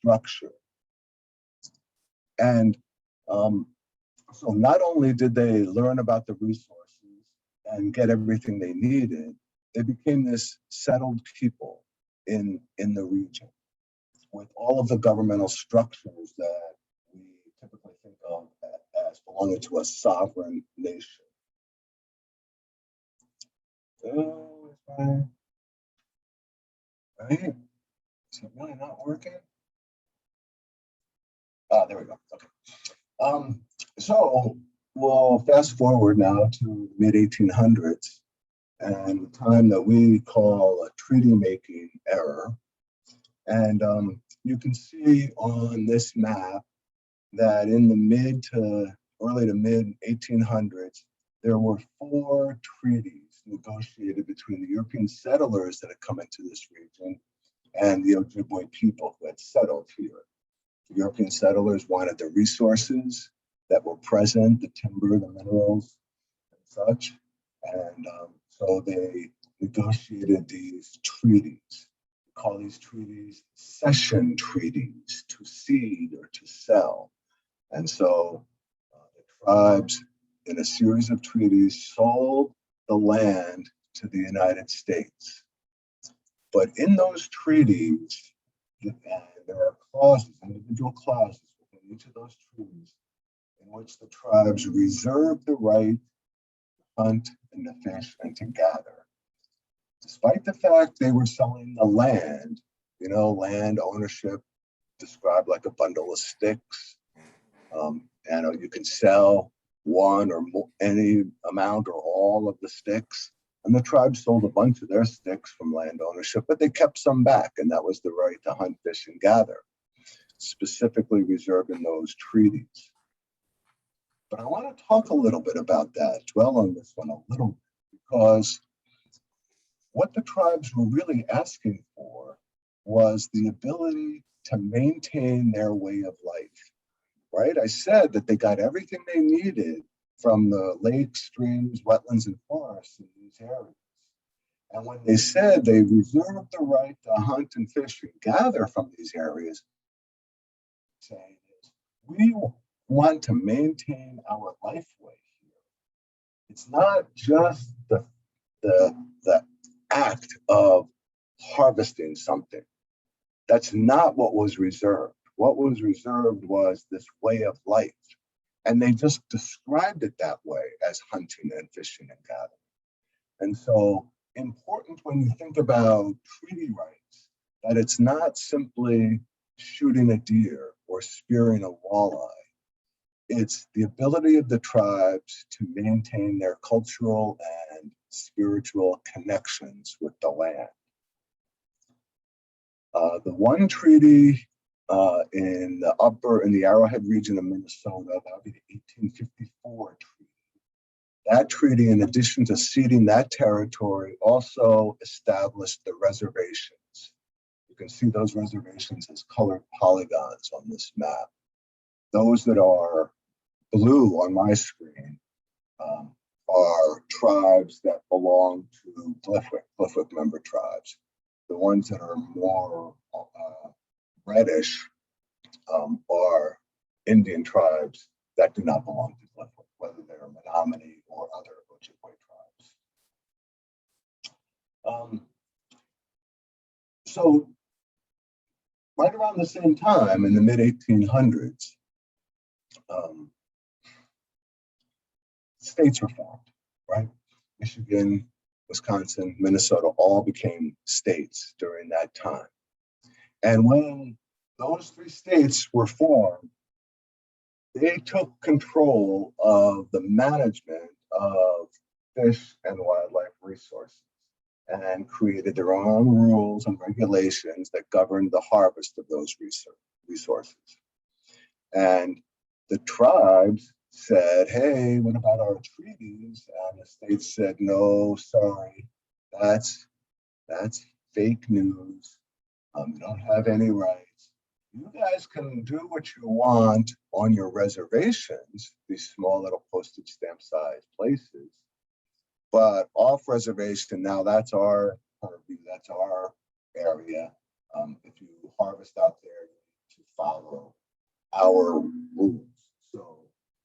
structure. And so not only did they learn about the resources and get everything they needed, they became this settled people in the region with all of the governmental structures that we typically think of as belonging to a sovereign nation. Right? Is it really not working? Ah, there we go. Okay. So we'll fast forward now to mid-1800s and the time that we call a treaty-making era. And you can see on this map that in the early to mid-1800s, there were 4 treaties negotiated between the European settlers that had come into this region and the Ojibwe people who had settled here. The European settlers wanted the resources that were present, the timber, the minerals, and such. And so they negotiated these treaties. We call these treaties cession treaties, to cede or to sell. And so the tribes, in a series of treaties, sold the land to the United States. But in those treaties, there are clauses, individual clauses within each of those treaties in which the tribes reserve the right to hunt and to fish and to gather. Despite the fact they were selling the land, land ownership described like a bundle of sticks. And you can sell one or more, any amount or all of the sticks. And the tribe sold a bunch of their sticks from land ownership, but they kept some back, and that was the right to hunt, fish, and gather, specifically reserved in those treaties. But I want to talk a little bit about that, dwell on this one a little bit, because what the tribes were really asking for was the ability to maintain their way of life. Right? I said that they got everything they needed from the lakes, streams, wetlands, and forests in these areas. And when they said they reserved the right to hunt and fish and gather from these areas, saying is, we want to maintain our life way here. It's not just the act of harvesting something. That's not what was reserved. What was reserved was this way of life. And they just described it that way as hunting and fishing and gathering. And so important when you think about treaty rights, that it's not simply shooting a deer or spearing a walleye. It's the ability of the tribes to maintain their cultural and spiritual connections with the land. The one treaty in the Arrowhead region of Minnesota, that would be the 1854 treaty. That treaty, in addition to ceding that territory, also established the reservations. You can see those reservations as colored polygons on this map. Those that are blue on my screen are tribes that belong to GLIFWC member tribes. The ones that are more reddish are Indian tribes that do not belong to GLIFWC, whether they're Menominee or other Ojibwe tribes. So right around the same time, in the mid-1800s, states were formed, right? Michigan, Wisconsin, Minnesota all became states during that time. And when those 3 states were formed, they took control of the management of fish and wildlife resources and created their own rules and regulations that governed the harvest of those resources. And the tribes said, hey, what about our treaties? And the states said, no, sorry, that's fake news. You don't have any rights. You guys can do what you want on your reservations, these small little postage stamp sized places, but off reservation, now that's our purview, that's our area. If you harvest out there, you need to our rules. So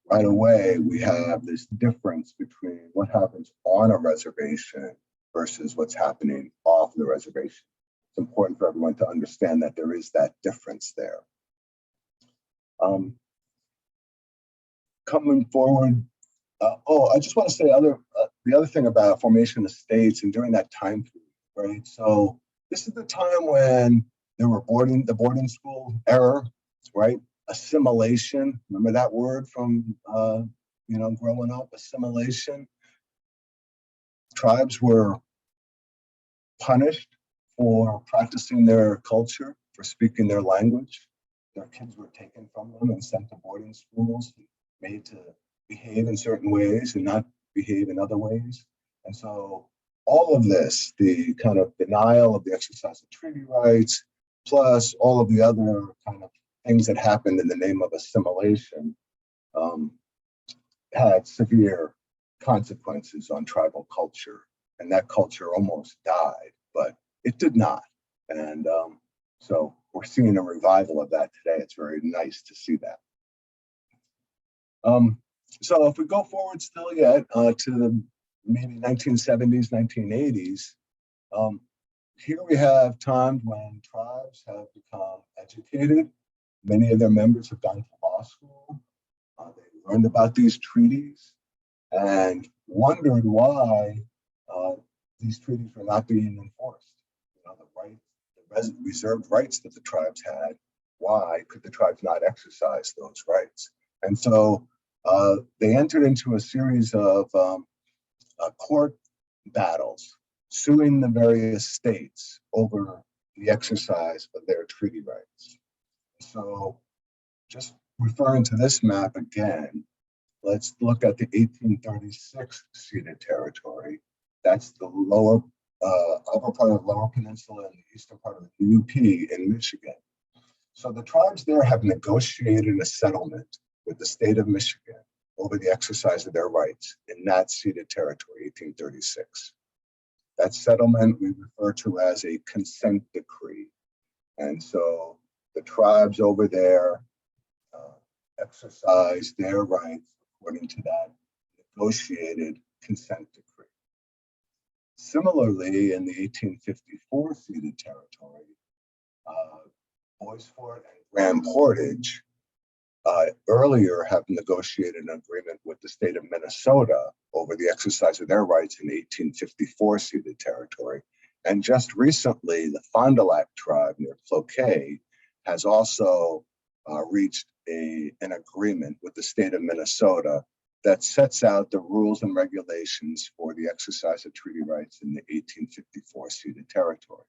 right away, we have this difference between what happens on a reservation versus what's happening off the reservation. It's important for everyone to understand that there is that difference there. Coming forward, I just want to say the other thing about formation of states and during that time period, right? So this is the time when there were the boarding school era, right? Assimilation, remember that word from growing up, assimilation. Tribes were punished for practicing their culture, for speaking their language. Their kids were taken from them and sent to boarding schools, made to behave in certain ways and not behave in other ways. And so all of this, the kind of denial of the exercise of treaty rights, plus all of the other kind of things that happened in the name of assimilation, had severe consequences on tribal culture. And that culture almost died, but it did not. And so we're seeing a revival of that today. It's very nice to see that. So if we go forward still yet to the maybe 1970s, 1980s, here we have times when tribes have become educated. Many of their members have gone to law school. They learned about these treaties and wondered why these treaties were not being enforced. The reserved rights that the tribes had, why could the tribes not exercise those rights? And so they entered into a series of court battles, suing the various states over the exercise of their treaty rights. So just referring to this map again, let's look at the 1836 ceded territory. That's the lower, upper part of the Lower Peninsula and the eastern part of the UP in Michigan. So the tribes there have negotiated a settlement with the state of Michigan over the exercise of their rights in that ceded territory, 1836. That settlement we refer to as a consent decree. And so the tribes over there exercise their rights according to that negotiated consent decree. Similarly, in the 1854 ceded territory, Bois Forte and Grand Portage earlier have negotiated an agreement with the state of Minnesota over the exercise of their rights in 1854 ceded territory. And just recently, the Fond du Lac tribe near Cloquet has also reached an agreement with the state of Minnesota that sets out the rules and regulations for the exercise of treaty rights in the 1854 ceded territory.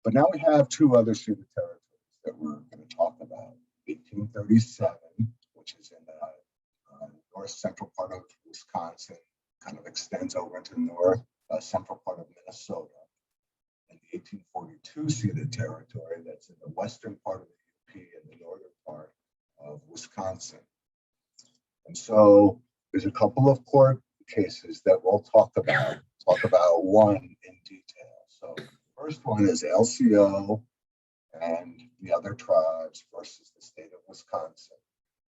But now we have two other ceded territories that we're going to talk about. 1837, which is in the north central part of Wisconsin, kind of extends over into the north central part of Minnesota. And the 1842 ceded territory that's in the western part of the UP and the northern part of Wisconsin. And so there's a couple of court cases that we'll talk about one in detail. So the first one is LCO and the other tribes versus the state of Wisconsin.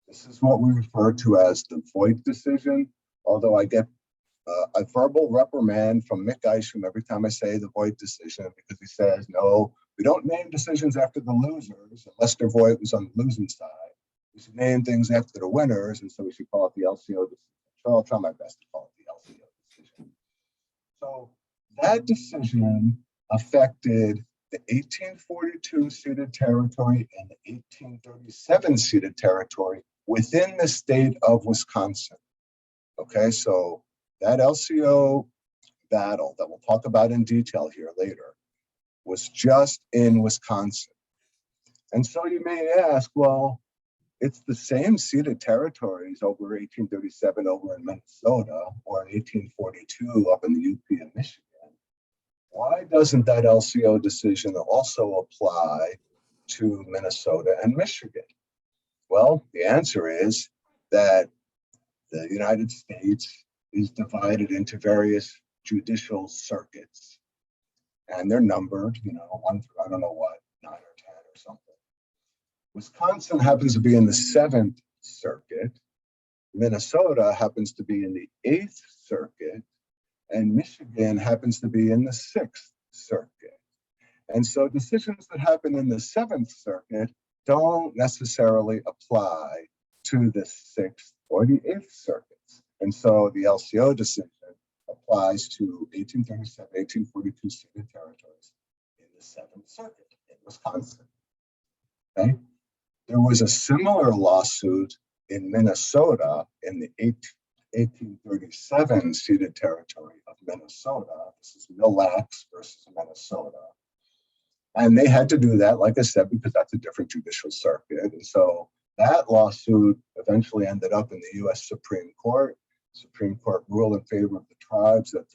This is what we refer to as the Voigt decision, although I get a verbal reprimand from Mick Isham every time I say the Voigt decision, because he says, no, we don't name decisions after the losers. Lester Voigt was on the losing side. We should name things after the winners, and so we should call it the LCO decision. So I'll try my best to call it the LCO decision. So that decision affected the 1842 ceded territory and the 1837 ceded territory within the state of Wisconsin. Okay, so that LCO battle that we'll talk about in detail here later was just in Wisconsin. And so you may ask, well, it's the same ceded territories over 1837 over in Minnesota or in 1842 up in the UP and Michigan. Why doesn't that LCO decision also apply to Minnesota and Michigan? Well, the answer is that the United States is divided into various judicial circuits, and they're numbered, one through I don't know what, 9 or 10 or something. Wisconsin happens to be in the 7th Circuit. Minnesota happens to be in the 8th Circuit. And Michigan happens to be in the 6th Circuit. And so decisions that happen in the 7th Circuit don't necessarily apply to the 6th or the 8th Circuits. And so the LCO decision applies to 1837, 1842 ceded territories in the 7th Circuit in Wisconsin. Okay? There was a similar lawsuit in Minnesota in the 1837 ceded territory of Minnesota. This is Mille Lacs versus Minnesota. And they had to do that, like I said, because that's a different judicial circuit. And so that lawsuit eventually ended up in the US Supreme Court. Supreme Court ruled in favor of the tribes that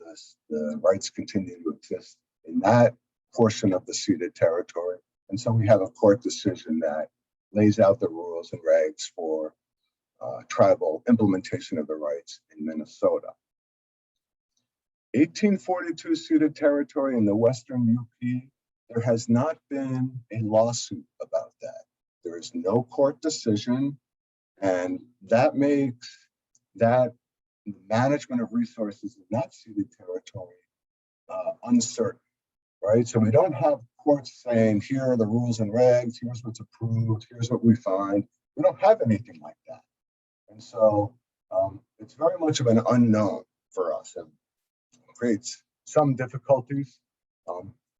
the rights continue to exist in that portion of the ceded territory. And so we have a court decision that lays out the rules and regs for tribal implementation of the rights in Minnesota. 1842 ceded territory in the Western UP, there has not been a lawsuit about that. There is no court decision, and that makes that management of resources in that ceded territory uncertain, right? So we don't have courts saying, here are the rules and regs, here's what's approved, here's what we find. We don't have anything like that. And so it's very much of an unknown for us and creates some difficulties,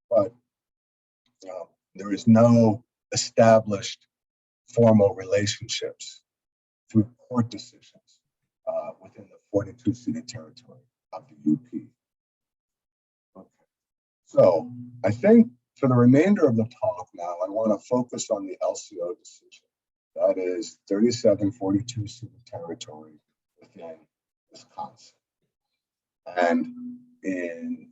but there is no established formal relationships through court decisions within the 42 ceded territory of the UP. Okay. So I think for the remainder of the talk now, I want to focus on the LCO decision. That is 3742 ceded territory within Wisconsin. And in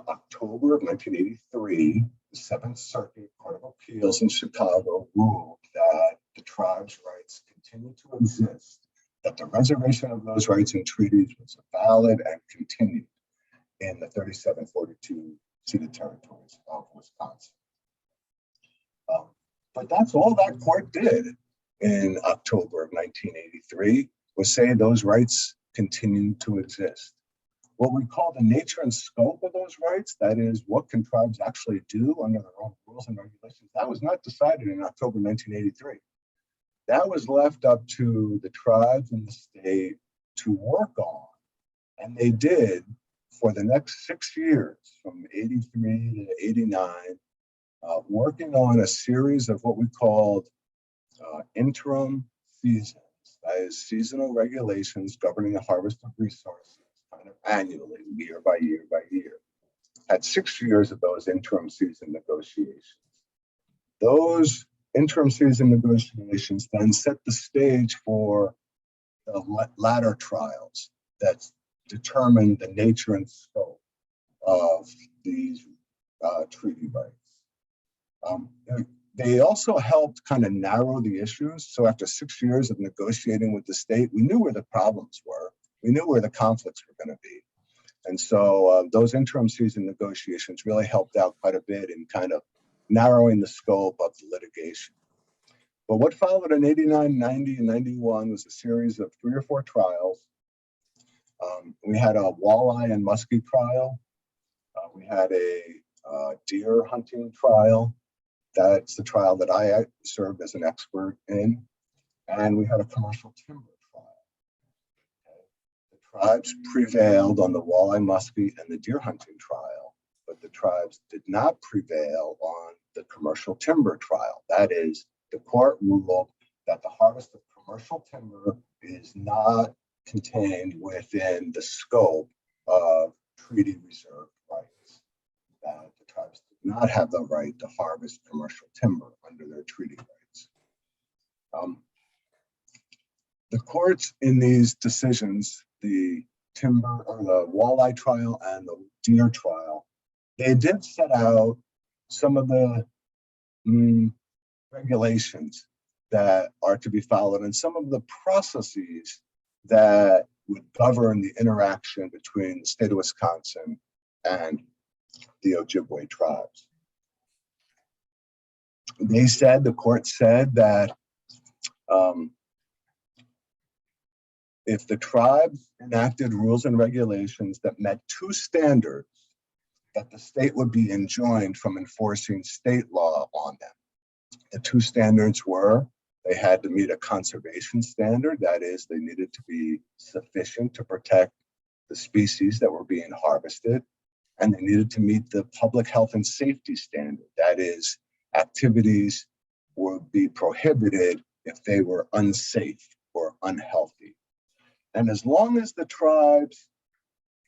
October of 1983, the 7th Circuit Court of Appeals in Chicago ruled that the tribe's rights continue to exist, that the reservation of those rights and treaties was valid and continued in the 3742 ceded territories of Wisconsin. But that's all that court did in October of 1983, was say those rights continue to exist. What we call the nature and scope of those rights, that is, what can tribes actually do under their own rules and regulations, that was not decided in October 1983. That was left up to the tribes and the state to work on. And they did for the next 6 years, from 83 to 89, working on a series of what we called interim seasons, that is, seasonal regulations governing the harvest of resources, kind of annually, year by year by year. Had 6 years of those interim season negotiations. Those interim season negotiations then set the stage for the latter trials that determine the nature and scope of these treaty rights. They also helped kind of narrow the issues. So after 6 years of negotiating with the state, we knew where the problems were. We knew where the conflicts were going to be. And so those interim season negotiations really helped out quite a bit in kind of narrowing the scope of the litigation. But what followed in 89, 90, and 91 was a series of 3 or 4 trials. We had a walleye and muskie trial. We had a deer hunting trial. That's the trial that I served as an expert in. And we had a commercial timber trial. Okay. The tribes prevailed on the walleye, muskie, and the deer hunting trial, but the tribes did not prevail on the commercial timber trial. That is, the court ruled that the harvest of commercial timber is not contained within the scope of treaty reserved rights. That the tribes did not have the right to harvest commercial timber under their treaty rights. The courts in these decisions, the timber or the walleye trial and the deer trial, they did set out some of the regulations that are to be followed and some of the processes that would govern the interaction between the state of Wisconsin and the Ojibwe tribes. the court said that if the tribes enacted rules and regulations that met two standards, that the state would be enjoined from enforcing state law on them. The two standards were, they had to meet a conservation standard, that is, they needed to be sufficient to protect the species that were being harvested, and they needed to meet the public health and safety standard, that is, activities would be prohibited if they were unsafe or unhealthy. And as long as the tribes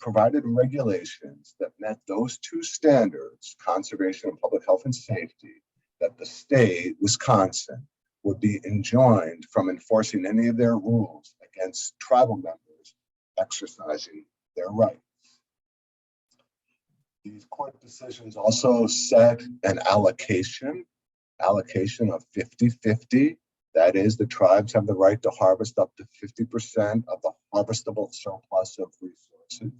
provided regulations that met those two standards, conservation and public health and safety, that the state, Wisconsin, would be enjoined from enforcing any of their rules against tribal members exercising their rights. These court decisions also set an allocation of 50-50. That is, the tribes have the right to harvest up to 50% of the harvestable surplus of resources.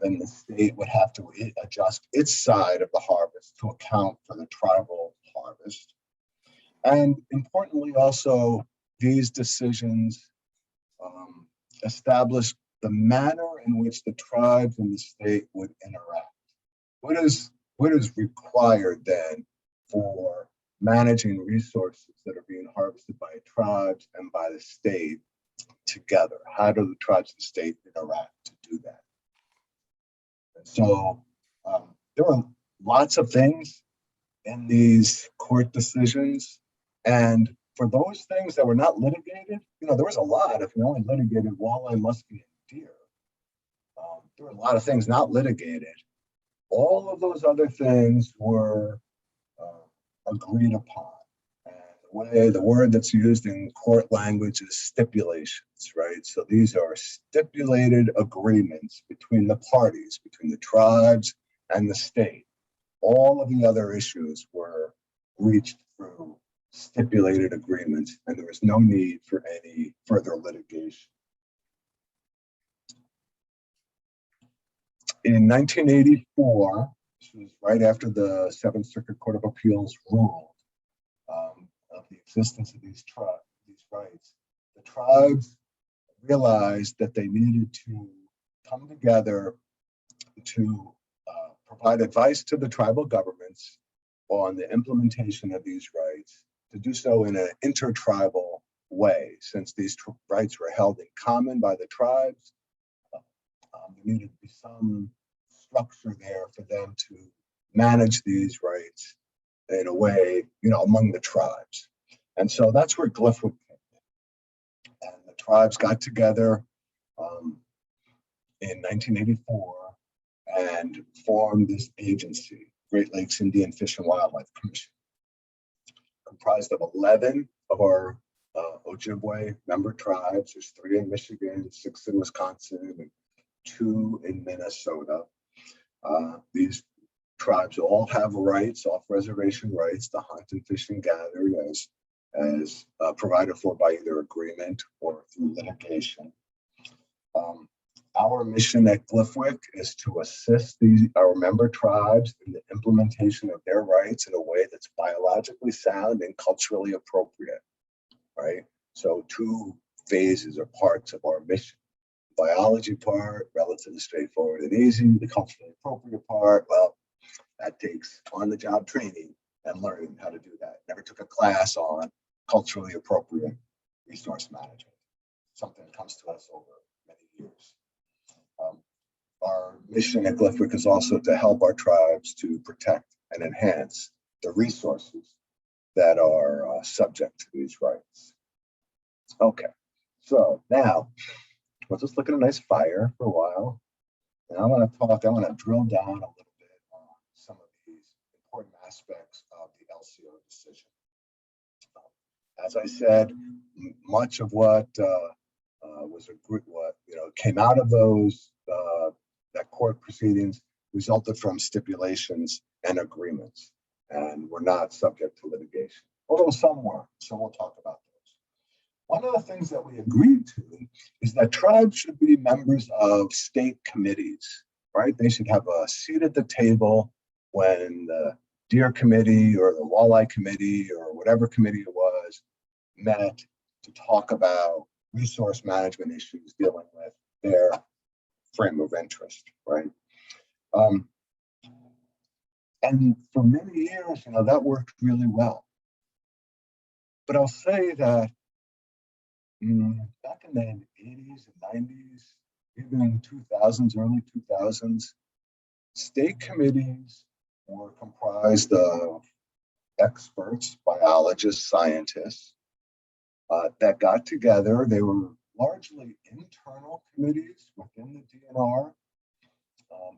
Then the state would have to adjust its side of the harvest to account for the tribal harvest. And importantly, also, these decisions established the manner in which the tribes and the state would interact. What is required then for managing resources that are being harvested by tribes and by the state together? How do the tribes and the state interact to do that? And so there were lots of things in these court decisions, and for those things that were not litigated, there was a lot. If we only litigated walleye, muskie, and deer, there were a lot of things not litigated. All of those other things were agreed upon. And the word that's used in court language is stipulations, right? So these are stipulated agreements between the parties, between the tribes and the state. All of the other issues were reached through stipulated agreements, and there was no need for any further litigation. In 1984, this was right after the Seventh Circuit Court of Appeals ruled of the existence of these rights, the tribes realized that they needed to come together to provide advice to the tribal governments on the implementation of these rights, to do so in an intertribal way. Since these rights were held in common by the tribes, there needed to be some structure there for them to manage these rights in a way, among the tribes. And so that's where GLIFWC came in. And the tribes got together in 1984 and formed this agency, Great Lakes Indian Fish and Wildlife Commission, comprised of 11 of our Ojibwe member tribes. There's 3 in Michigan, 6 in Wisconsin, and 2 in Minnesota. These tribes all have rights, off-reservation rights, to hunt and fish and gather as provided for by either agreement or through litigation. Our mission at GLIFWC is to assist our member tribes in the implementation of their rights in a way that's biologically sound and culturally appropriate, right? So 2 phases or parts of our mission. Biology part, relatively straightforward and easy. The culturally appropriate part, well, that takes on-the-job training and learning how to do that. Never took a class on culturally appropriate resource management. Something that comes to us over many years. Our mission at GLIFWC is also to help our tribes to protect and enhance the resources that are subject to these rights. Okay, so now let's just look at a nice fire for a while. And I want to drill down a little bit on some of these important aspects of the LCO decision. As I said, much of what came out of those that court proceedings resulted from stipulations and agreements, and were not subject to litigation. Although some were, so we'll talk about those. One of the things that we agreed to is that tribes should be members of state committees, right? They should have a seat at the table when the deer committee or the walleye committee or whatever committee it was met to talk about resource management issues dealing with their frame of interest, right? And for many years, that worked really well. But I'll say that back in the 80s and 90s, even 2000s, early 2000s, state committees were comprised of experts, biologists, scientists that got together. They were largely internal committees within the DNR.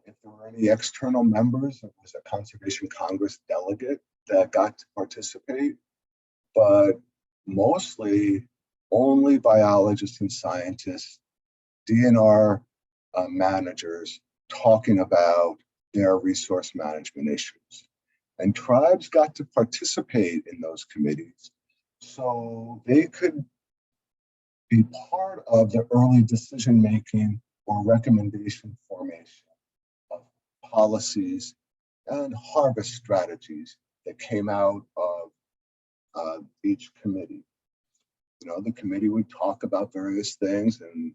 If there were any external members, it was a Conservation Congress delegate that got to participate, but mostly only biologists and scientists, DNR managers talking about their resource management issues. And tribes got to participate in those committees so they could be part of the early decision-making or recommendation formation of policies and harvest strategies that came out of each committee. The committee would talk about various things and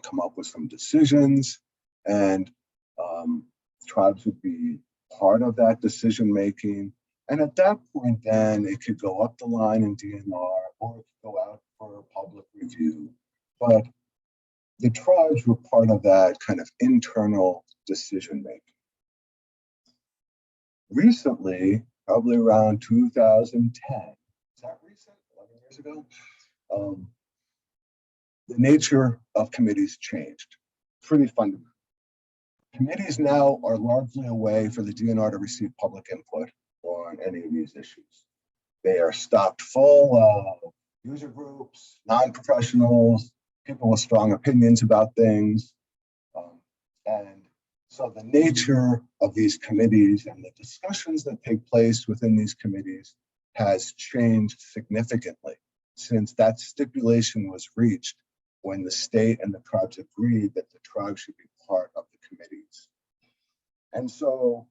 come up with some decisions, and tribes would be part of that decision making. And at that point, then it could go up the line in DNR or it could go out for public review. But the tribes were part of that kind of internal decision making. Recently, probably around 2010, is that recent? 11 years ago? The nature of committees changed pretty fundamentally. Committees now are largely a way for the DNR to receive public input on any of these issues. They are stocked full of user groups, non-professionals, people with strong opinions about things. And so the nature of these committees and the discussions that take place within these committees has changed significantly since that stipulation was reached when the state and the tribes agreed that the tribes should be part of the committees. And so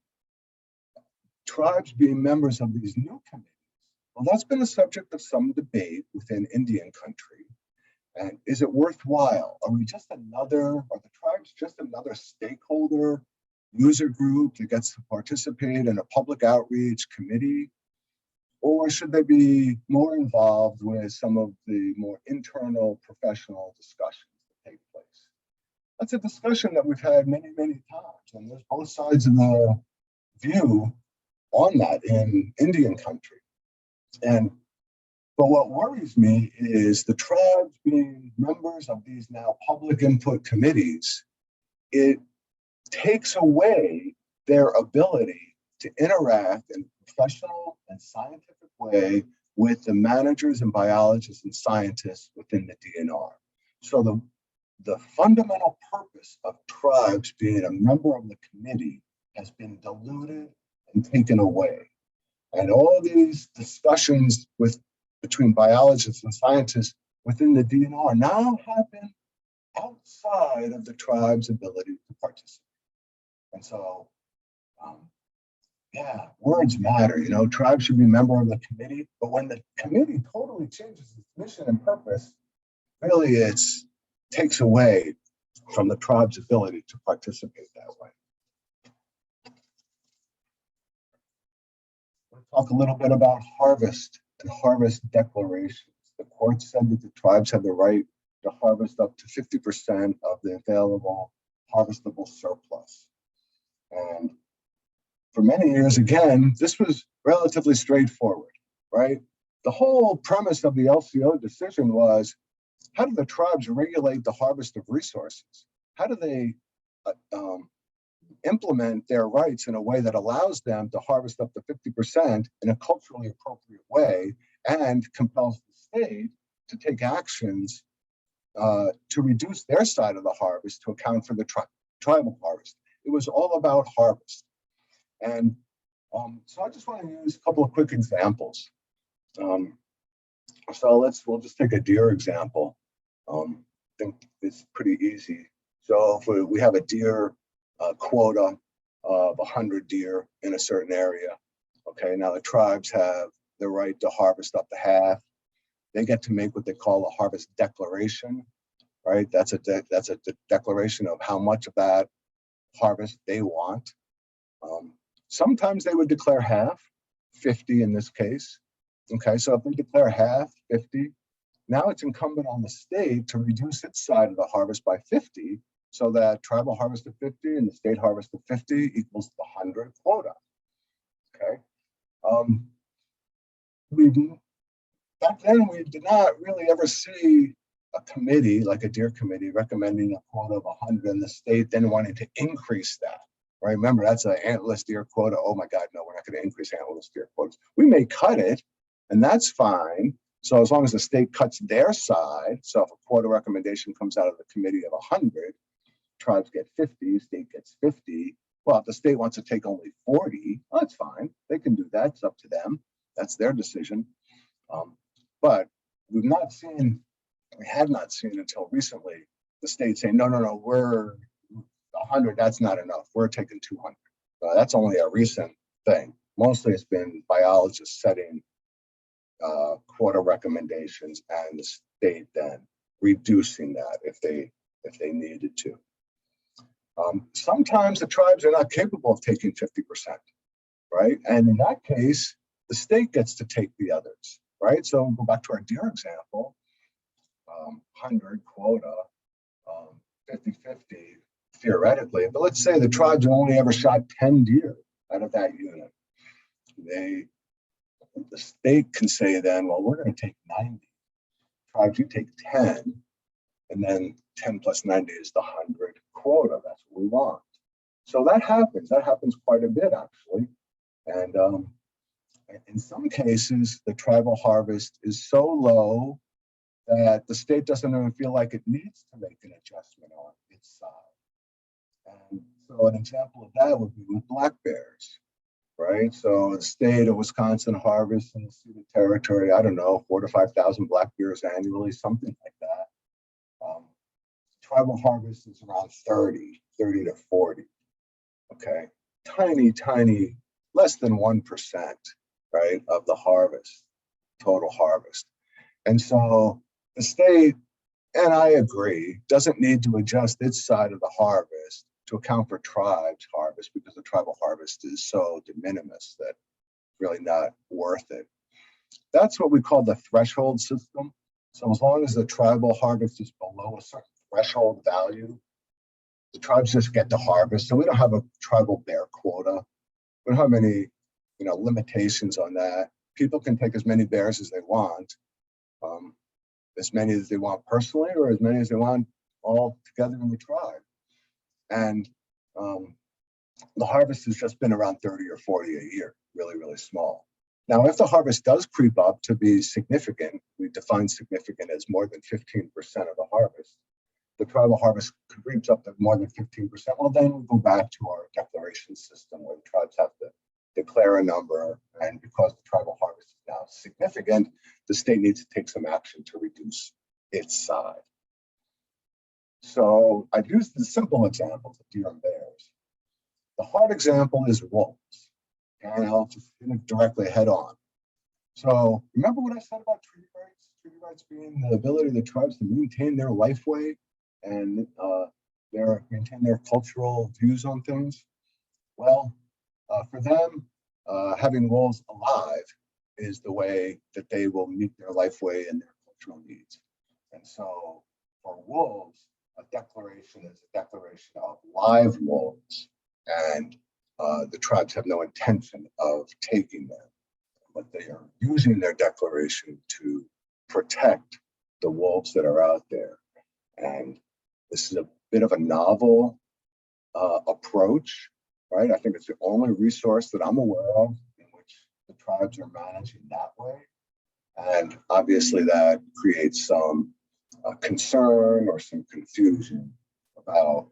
tribes being members of these new committees, well, that's been a subject of some debate within Indian country. And is it worthwhile? Are the tribes just another stakeholder user group that gets to participate in a public outreach committee? Or should they be more involved with some of the more internal professional discussions that take place? That's a discussion that we've had many, many times, and there's both sides of the view on that in Indian country. But what worries me is the tribes being members of these now public input committees, it takes away their ability to interact in a professional and scientific way with the managers and biologists and scientists within the DNR. So the fundamental purpose of tribes being a member of the committee has been diluted and taken away. And all these discussions between biologists and scientists within the DNR now happen outside of the tribe's ability to participate. And so, words matter. Tribes should be a member of the committee, but when the committee totally changes its mission and purpose, really it takes away from the tribe's ability to participate that way. We'll talk a little bit about harvest and harvest declarations. The court said that the tribes have the right to harvest up to 50% of the available harvestable surplus. And for many years, again, this was relatively straightforward, right? The whole premise of the LCO decision was, how do the tribes regulate the harvest of resources? How do they implement their rights in a way that allows them to harvest up to 50% in a culturally appropriate way and compels the state to take actions to reduce their side of the harvest to account for the tribal harvest? It was all about harvest. And so I just want to use a couple of quick examples. So we'll just take a deer example. I think it's pretty easy. So if we have a deer quota of 100 deer in a certain area, Okay, now the tribes have the right to harvest up to half. They get to make what they call a harvest declaration, right? That's a declaration of how much of that harvest they want. Sometimes they would declare half, 50 in this case. Okay, so if they declare half, 50, now it's incumbent on the state to reduce its side of the harvest by 50, so that tribal harvest of 50 and the state harvest of 50 equals the 100 quota. Okay. Back then, we did not really ever see a committee, like a deer committee, recommending a quota of 100 and the state then wanting to increase that. Right? Remember, that's an antlerless deer quota. Oh my God, no, we're not going to increase antlerless deer quotas. We may cut it, and that's fine. So as long as the state cuts their side, so if a quota recommendation comes out of the committee of 100, tribes get 50, state gets 50. Well, if the state wants to take only 40, well, that's fine. They can do that. It's up to them. That's their decision. But we had not seen until recently the state saying, no, we're 100, that's not enough. We're taking 200. That's only a recent thing. Mostly it's been biologists setting quota recommendations and the state then reducing that if they needed to. Sometimes the tribes are not capable of taking 50%, right? And in that case, the state gets to take the others, right? So we'll go back to our deer example, 100 quota, 50-50 theoretically, but let's say the tribes only ever shot 10 deer out of that unit. The state can say then, well, we're going to take 90. Tribes, you take 10, and then 10 plus 90 is the 100 quota. That's what we want. So that happens. That happens quite a bit, actually. And in some cases, the tribal harvest is so low that the state doesn't even feel like it needs to make an adjustment on its side. And so an example of that would be with black bears, right? So the state of Wisconsin harvests in the ceded territory, I don't know, 4,000 to 5,000 black bears annually, something like that. Tribal harvest is around 30 to 40, okay? Tiny, less than 1%, right, of the harvest, total harvest. And so the state, and I agree, doesn't need to adjust its side of the harvest to account for tribes harvest because the tribal harvest is so de minimis that really not worth it. That's what we call the threshold system. So as long as the tribal harvest is below a certain threshold value, the tribes just get to harvest. So we don't have a tribal bear quota. We don't have any, limitations on that. People can take as many bears as they want, as many as they want personally, or as many as they want all together in the tribe. And the harvest has just been around 30 or 40 a year, really, really small. Now, if the harvest does creep up to be significant, we define significant as more than 15% of the harvest. The tribal harvest creeps up to more than 15%. Well, then we go back to our declaration system where the tribes have to declare a number. And because the tribal harvest is now significant, the state needs to take some action to reduce its side. So I've used the simple examples of deer and bears. The hard example is wolves. And I'll just hit it directly head on. So remember what I said about treaty rights? Treaty rights being the ability of the tribes to maintain their lifeway and maintain their cultural views on things. Well, for them, having wolves alive is the way that they will meet their lifeway and their cultural needs. And so for wolves, a declaration is a declaration of live wolves, and the tribes have no intention of taking them, but they are using their declaration to protect the wolves that are out there. And this is a bit of a novel approach, right? I think it's the only resource that I'm aware of in which the tribes are managing that way. And obviously that creates some concern or some confusion about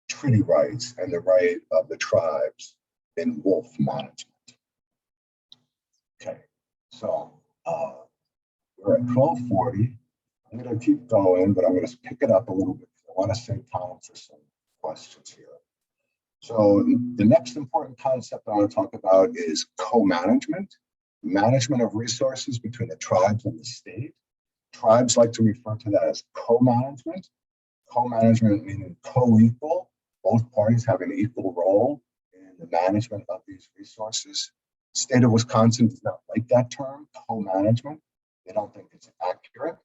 treaty rights and the right of the tribes in wolf management. Okay, so we're at 12:40. I'm going to keep going, but I'm going to pick it up a little bit. I want to save time for some questions here. So the next important concept I want to talk about is co-management, management of resources between the tribes and the state. Tribes like to refer to that as co-management. Co-management meaning co-equal, both parties have an equal role in the management of these resources. State of Wisconsin does not like that term, co-management. They don't think it's accurate.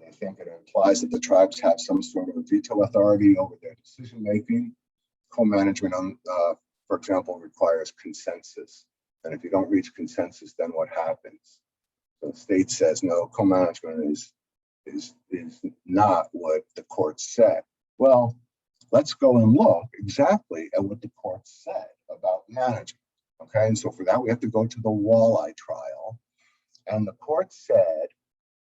They think it implies that the tribes have some sort of veto authority over their decision-making. Co-management, for example, requires consensus. And if you don't reach consensus, then what happens? So the state says, no, co-management is not what the court said. Well, let's go and look exactly at what the court said about management. Okay, and so for that, we have to go to the walleye trial. And the court said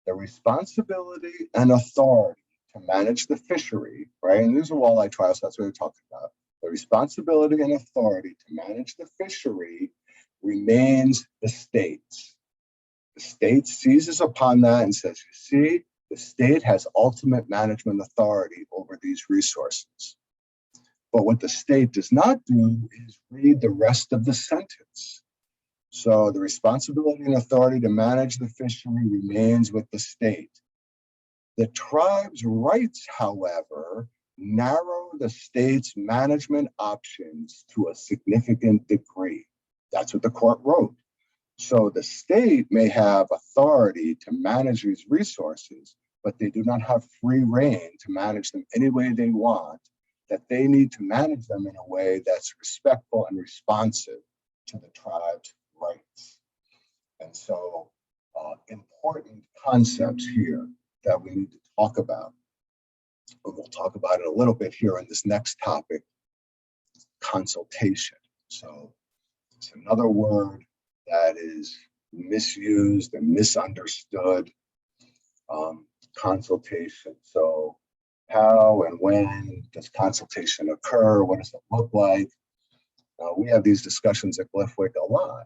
the responsibility and authority to manage the fishery, right? And there's a walleye trial, so that's what we're talking about. The responsibility and authority to manage the fishery remains the state's. The state seizes upon that and says, you see, the state has ultimate management authority over these resources. But what the state does not do is read the rest of the sentence. So the responsibility and authority to manage the fishery remains with the state. The tribe's rights, however, narrow the state's management options to a significant degree. That's what the court wrote. So the state may have authority to manage these resources, but they do not have free rein to manage them any way they want, that they need to manage them in a way that's respectful and responsive to the tribe's rights. And so important concepts here that we need to talk about. And we'll talk about it a little bit here in this next topic, consultation. So it's another word that is misused and misunderstood. Consultation. So how and when does consultation occur? What does it look like? We have these discussions at GLIFWC a lot,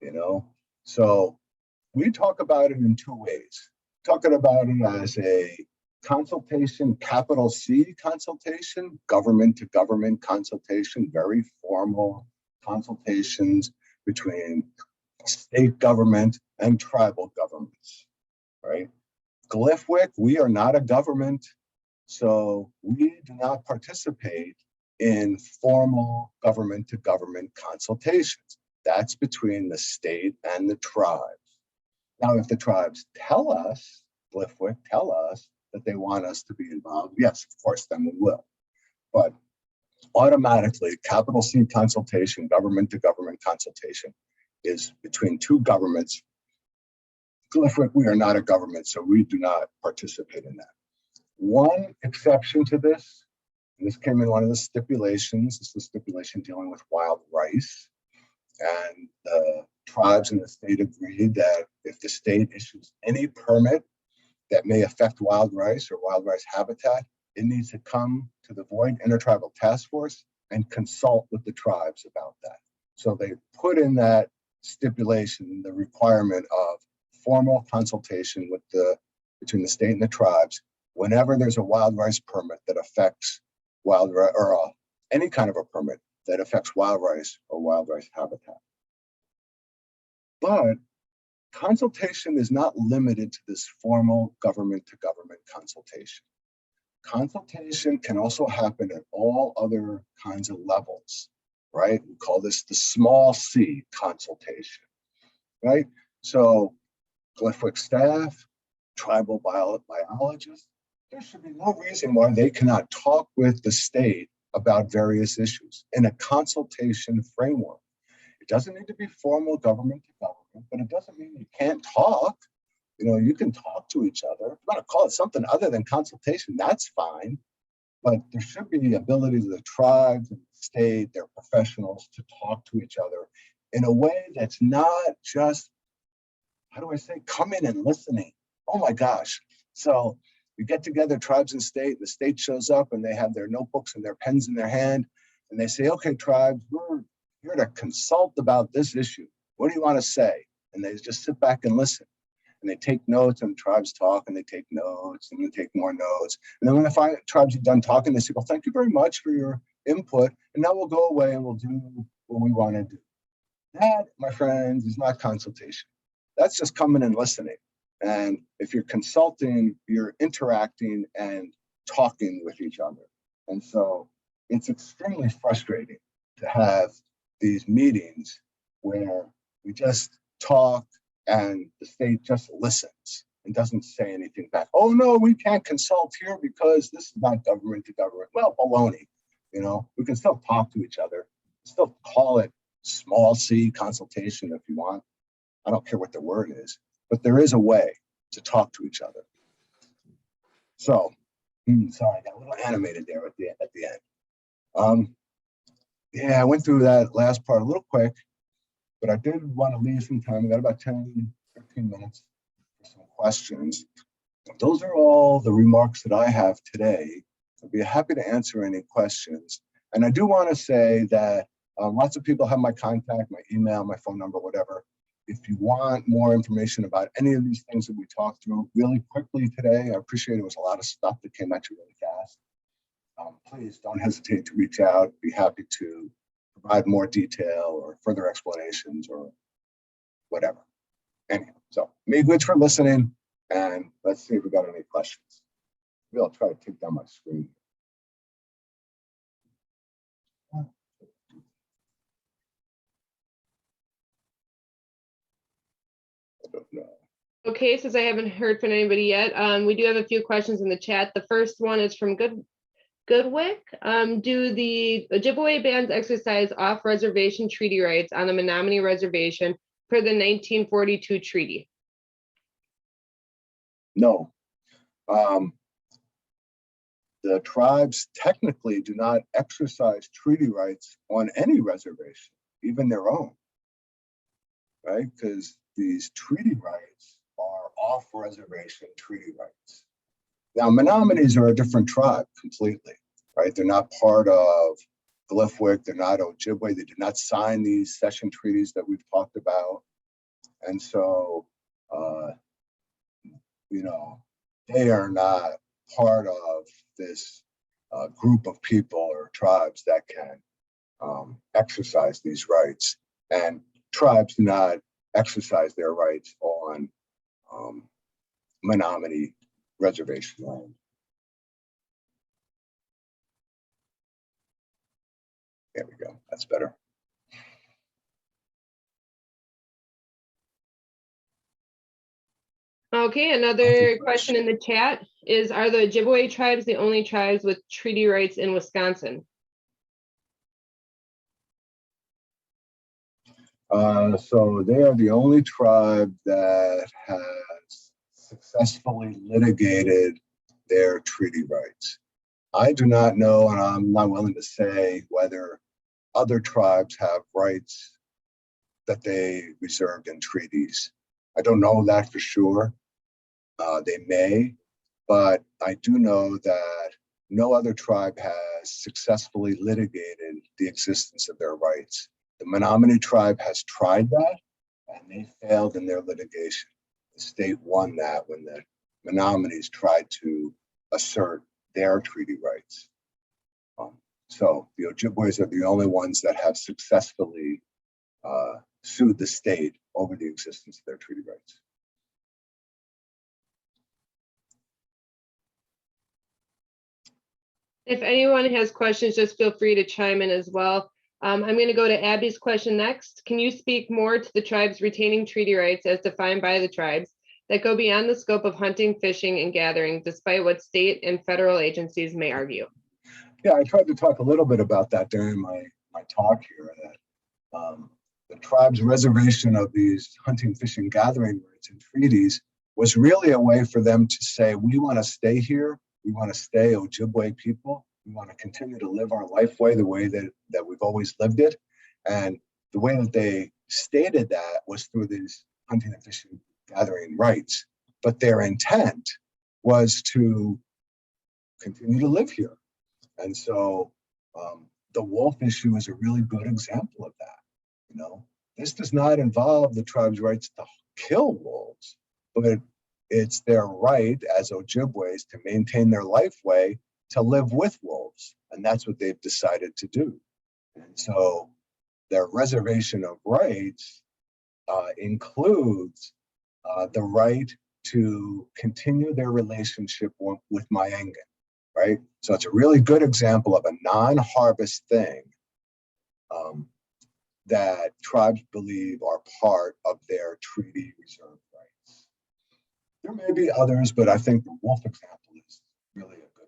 you know? So we talk about it in two ways. Talking about it as a consultation, capital C consultation, government to government consultation, very formal consultations between state government and tribal governments, right? GLIFWC, we are not a government, so we do not participate in formal government to government consultations. That's between the state and the tribes. Now, if the tribes tell us, GLIFWC tell us that they want us to be involved, yes, of course, then we will. But automatically, capital C consultation, government to government consultation, is between two governments. GLIFWC, we are not a government, so we do not participate in that. One exception to this, and this came in one of the stipulations, this is the stipulation dealing with wild rice, and the tribes in the state agreed that if the state issues any permit that may affect wild rice or wild rice habitat, it needs to come to the Void Intertribal Task Force and consult with the tribes about that. So they put in that stipulation, the requirement of formal consultation with between the state and the tribes whenever there's a wild rice permit that affects wild rice, or any kind of a permit that affects wild rice or wild rice habitat. But consultation is not limited to this formal government to government consultation. Consultation can also happen at all other kinds of levels, right? We call this the small c consultation, right? So GLIFWC staff, tribal biologists, there should be no reason why they cannot talk with the state about various issues in a consultation framework. It doesn't need to be formal government to government, but it doesn't mean you can't talk. You know, you can talk to each other. If you want to call it something other than consultation, that's fine. But there should be the ability of the tribes and the state, their professionals, to talk to each other in a way that's not just, how do I say, coming and listening. Oh my gosh. So we get together, tribes and the state shows up and they have their notebooks and their pens in their hand. And they say, okay, tribes, we're here to consult about this issue. What do you want to say? And they just sit back and listen. And they take notes, and tribes talk, and they take notes, and they take more notes. And then when the tribes are done talking, they say, well, thank you very much for your input, and now we'll go away and we'll do what we want to do. That, my friends, is not consultation. That's just coming and listening. And if you're consulting, you're interacting and talking with each other. And so it's extremely frustrating to have these meetings where we just talk and the state just listens and doesn't say anything back. Oh no, we can't consult here because this is not government to government. Well, baloney. You know, we can still talk to each other, still call it small c consultation if you want. I don't care what the word is, but there is a way to talk to each other. So, sorry, I got a little animated there at the end. Yeah, I went through that last part a little quick, but I did want to leave some time. We got about 10, 15 minutes for some questions. Those are all the remarks that I have today. I'd be happy to answer any questions. And I do want to say that lots of people have my contact, my email, my phone number, whatever. If you want more information about any of these things that we talked through really quickly today, I appreciate it was a lot of stuff that came at you really fast. Please don't hesitate to reach out. Be happy to provide more detail or further explanations or whatever. Anyway, so miigwech for listening, and let's see if we got any questions. Maybe I'll try to take down my screen. Okay, since I haven't heard from anybody yet, we do have a few questions in the chat. The first one is from Goodwick. Do the Ojibwe bands exercise off-reservation treaty rights on the Menominee Reservation per the 1942 treaty? No. The tribes technically do not exercise treaty rights on any reservation, even their own, right? Because these treaty rights are off-reservation treaty rights. Now, Menominees are a different tribe completely, right? They're not part of GLIFWC, they're not Ojibwe, they did not sign these cession treaties that we've talked about. And so, you know, they are not part of this group of people or tribes that can exercise these rights. And tribes do not exercise their rights on Menominee reservation land. There we go, that's better. Okay, another question in the chat is, are the Ojibwe tribes the only tribes with treaty rights in Wisconsin? So they are the only tribe that has successfully litigated their treaty rights. I do not know, and I'm not willing to say whether other tribes have rights that they reserved in treaties. I don't know that for sure. They may, but I do know that no other tribe has successfully litigated the existence of their rights. The Menominee tribe has tried that, and they failed in their litigation. The state won that when the Menominees tried to assert their treaty rights. So the Ojibways are the only ones that have successfully sued the state over the existence of their treaty rights. If anyone has questions, just feel free to chime in as well. I'm going to go to Abby's question next. Can you speak more to the tribes retaining treaty rights as defined by the tribes that go beyond the scope of hunting, fishing, and gathering, despite what state and federal agencies may argue? Yeah, I tried to talk a little bit about that during my talk here, that the tribe's reservation of these hunting, fishing, gathering rights and treaties was really a way for them to say, we want to stay here, we want to stay Ojibwe people, we want to continue to live our life way the way that we've always lived it. And the way that they stated that was through these hunting and fishing, gathering rights. But their intent was to continue to live here. And so the wolf issue is a really good example of that. You know, this does not involve the tribe's rights to kill wolves, but it's their right as Ojibways to maintain their life way to live with wolves and that's what they've decided to do. And so their reservation of rights includes the right to continue their relationship with Mayangan, right? So it's a really good example of a non-harvest thing that tribes believe are part of their treaty reserve rights. There may be others, but I think the wolf example is really a good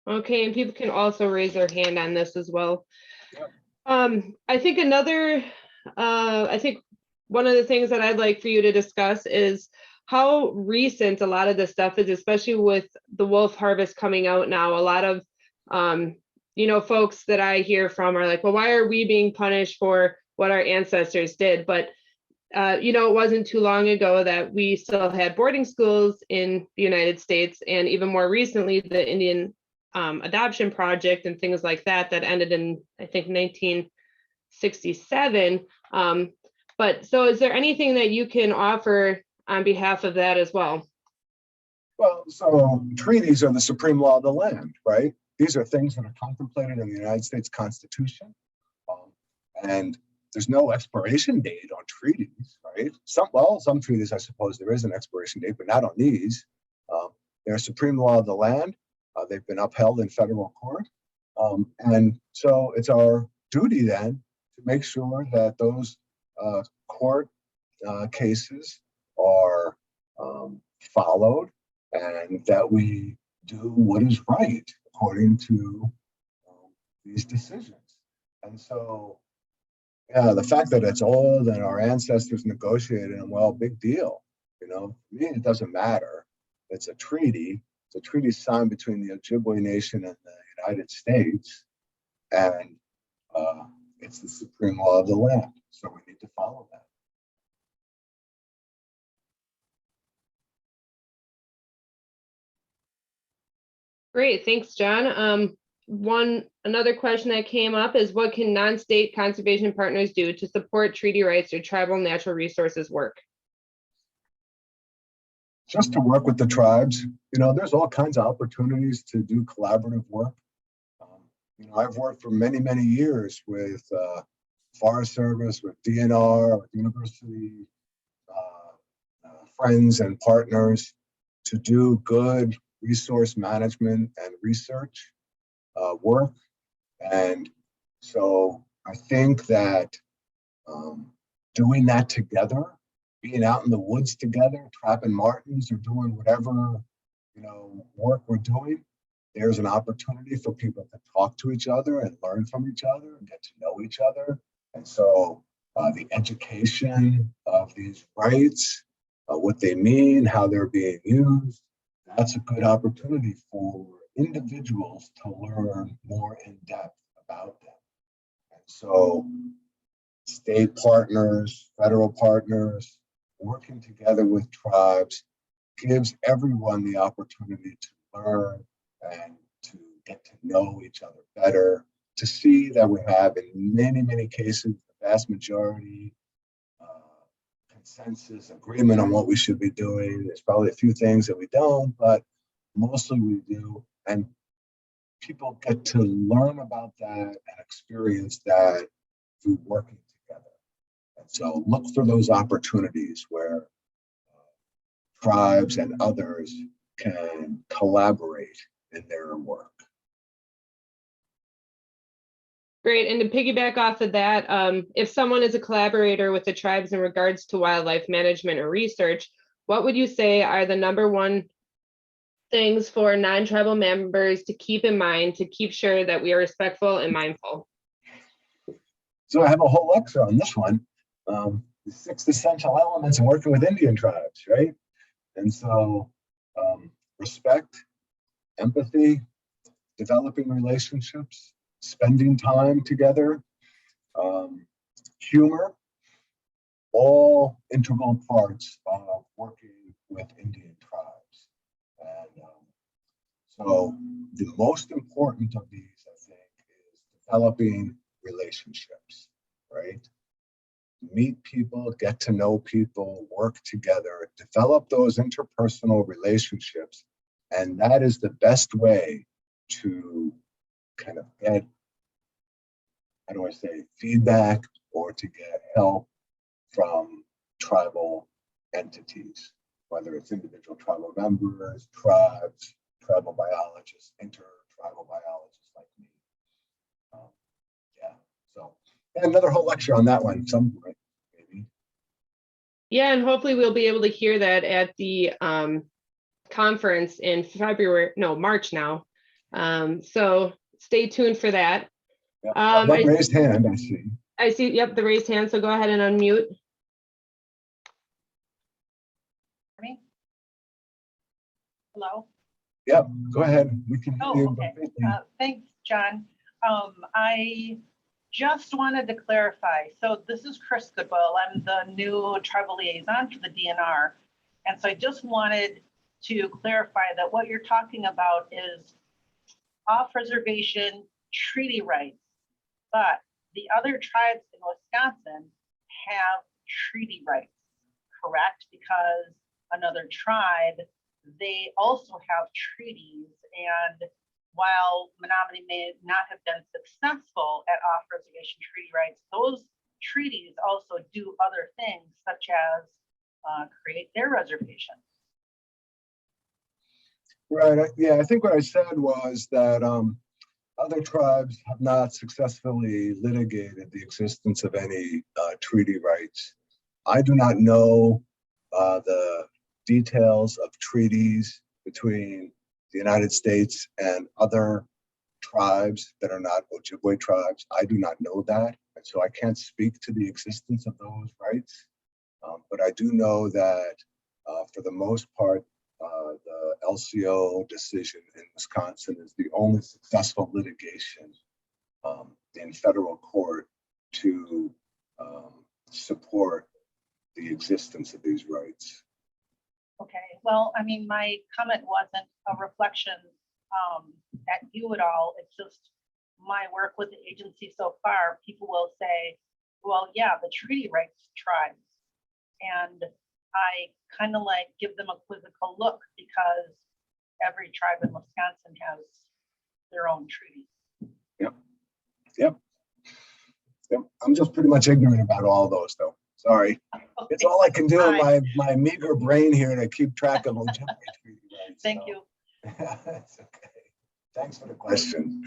one. Okay, and people can also raise their hand on this as well. Yep. I think I think one of the things that I'd like for you to discuss is how recent a lot of this stuff is, especially with the wolf harvest coming out now. A lot of, folks that I hear from are like, well, why are we being punished for what our ancestors did? But, it wasn't too long ago that we still had boarding schools in the United States, and even more recently, the Indian adoption project and things like that ended in, I think, 1967. But so is there anything that you can offer on behalf of that as well? Well, so treaties are the supreme law of the land, right? These are things that are contemplated in the United States Constitution. And there's no expiration date on treaties, right? Some treaties, I suppose there is an expiration date, but not on these. They're supreme law of the land. They've been upheld in federal court. And so it's our duty then to make sure that those court cases are followed, and that we do what is right according to these decisions. And so, yeah, the fact that it's old and our ancestors negotiated, and well, big deal. For me, it doesn't matter. It's a treaty. It's a treaty signed between the Ojibwe Nation and the United States, and it's the supreme law of the land. So we need to follow that. Great, thanks, John. Another question that came up is, what can non-state conservation partners do to support treaty rights or tribal natural resources work? Just to work with the tribes. There's all kinds of opportunities to do collaborative work. I've worked for many, many years with Forest Service, with DNR, with university friends and partners to do good resource management and research work. And so I think that doing that together, being out in the woods together, trapping martens or doing whatever work we're doing, there's an opportunity for people to talk to each other and learn from each other and get to know each other. And so the education of these rights, what they mean, how they're being used, that's a good opportunity for individuals to learn more in depth about them. And so state partners, federal partners, working together with tribes gives everyone the opportunity to learn and to get to know each other better, to see that we have, in many, many cases, the vast majority consensus, agreement on what we should be doing. There's probably a few things that we don't, but mostly we do. And people get to learn about that and experience that through working together. And so look for those opportunities where tribes and others can collaborate in their work. Great, and to piggyback off of that, if someone is a collaborator with the tribes in regards to wildlife management or research, what would you say are the number one things for non-tribal members to keep in mind to keep sure that we are respectful and mindful? So I have a whole lecture on this one, the 6 essential elements in working with Indian tribes, right? And so respect, empathy, developing relationships, spending time together, humor, all integral parts of working with Indian tribes. And so the most important of these, I think, is developing relationships, right? meet people, get to know people, work together, develop those interpersonal relationships. And that is the best way to kind of get, how do I say, feedback or to get help from tribal entities, whether it's individual tribal members, tribes, tribal biologists, inter-tribal biologists like me. Yeah, so another whole lecture on that one some point, maybe. Yeah, and hopefully we'll be able to hear that at the conference in March now. So stay tuned for that. Yeah, raised hand, I see. I see, yep, the raised hand, so go ahead and unmute. Me? Hello? Yep, go ahead. We can hear you. Okay. Thanks, John. I just wanted to clarify. So this is Chris Goodwill. I'm the new tribal liaison for the DNR. And so I just wanted to clarify that what you're talking about is off-reservation treaty rights, but the other tribes in Wisconsin have treaty rights, correct? Because another tribe, they also have treaties, and while Menominee may not have been successful at off-reservation treaty rights, those treaties also do other things, such as create their reservations. Right, yeah, I think what I said was that other tribes have not successfully litigated the existence of any treaty rights. I do not know the details of treaties between the United States and other tribes that are not Ojibwe tribes. I do not know that, and so I can't speak to the existence of those rights. But I do know that for the most part, the LCO decision in Wisconsin is the only successful litigation in federal court to support the existence of these rights. Okay, well, I mean, my comment wasn't a reflection at you at all. It's just my work with the agency so far. People will say, well, yeah, the treaty rights tribes. And I kind of like give them a quizzical look because every tribe in Wisconsin has their own treaties. Yep. Yep. Yep. I'm just pretty much ignorant about all those, though. Sorry. Okay. It's all I can do in my meager brain here to keep track of Ojibwe treaty rights. Thank you. That's okay. Thanks for the question.